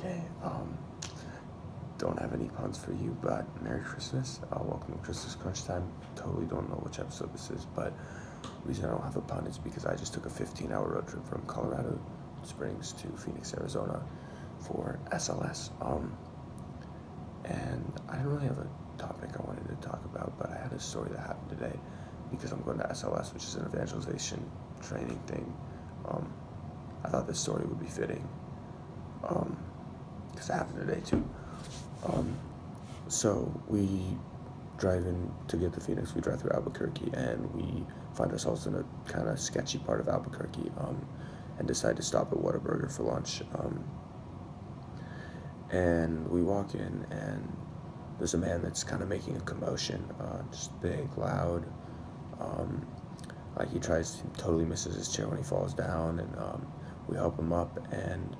Okay, don't have any puns for you, but Merry Christmas. Welcome to Christmas Crunchtime. Totally don't know which episode this is, but the reason I don't have a pun is because I just took a 15-hour road trip from Colorado Springs to Phoenix, Arizona for SLS. And I didn't really have a topic I wanted to talk about, but I had a story that happened today because I'm going to SLS, which is an evangelization training thing. I thought this story would be fitting because it happened today too. So we drive in to get to Phoenix. We drive through Albuquerque, and we find ourselves in a kind of sketchy part of Albuquerque, and decide to stop at Whataburger for lunch. And we walk in, and there's a man that's kind of making a commotion, just big, loud. Like he totally misses his chair when he falls down, and we help him up. And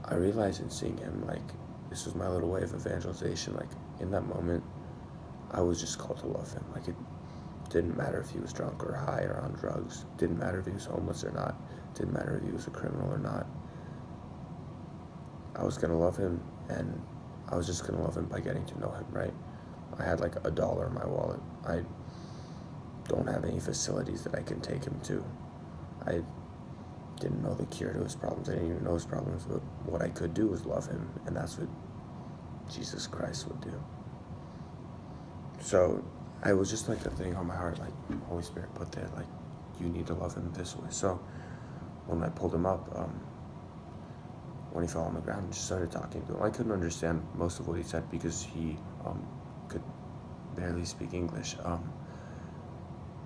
I realized in seeing him, like, this was my little way of evangelization. Like, in that moment, I was just called to love him. Like, it didn't matter if he was drunk or high or on drugs. Didn't matter if he was homeless or not. Didn't matter if he was a criminal or not. I was going to love him, and I was just going to love him by getting to know him, right? I had like $1 in my wallet. I don't have any facilities that I can take him to. I didn't know the cure to his problems. I didn't even know his problems, but what I could do was love him, and that's what Jesus Christ would do. So I was just like a thing on my heart, like Holy Spirit put there, like, you need to love him this way. So when I pulled him up, when he fell on the ground and just started talking to him, I couldn't understand most of what he said because he could barely speak English.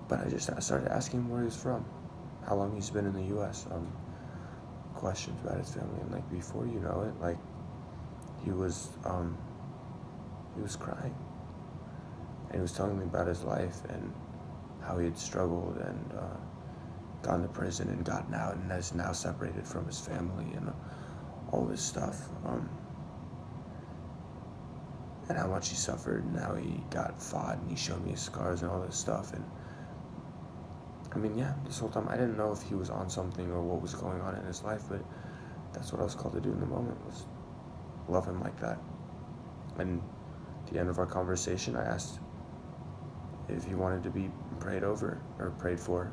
But I started asking him where he was from, how long he's been in the U.S., questions about his family, and like before you know it, like he was crying, and he was telling me about his life and how he had struggled and gone to prison and gotten out and is now separated from his family and all this stuff, and how much he suffered and how he got fought, and he showed me his scars and all this stuff. And I mean, yeah, this whole time I didn't know if he was on something or what was going on in his life, but that's what I was called to do in the moment, was love him like that. And at the end of our conversation, I asked if he wanted to be prayed over or prayed for.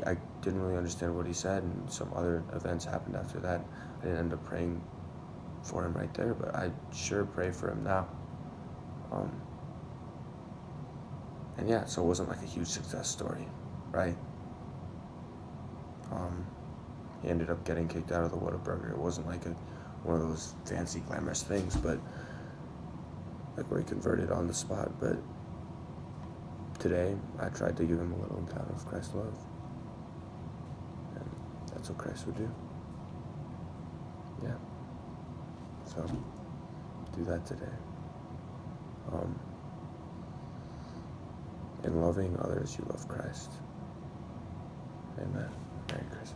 I didn't really understand what he said, and some other events happened after that. I didn't end up praying for him right there, but I sure pray for him now. And yeah, so it wasn't like a huge success story, right? He ended up getting kicked out of the Whataburger. It wasn't like one of those fancy, glamorous things, but like where he converted on the spot. But today, I tried to give him a little encounter of Christ's love, and that's what Christ would do. Yeah. So do that today. In loving others, you love Christ. Amen. Merry Christmas.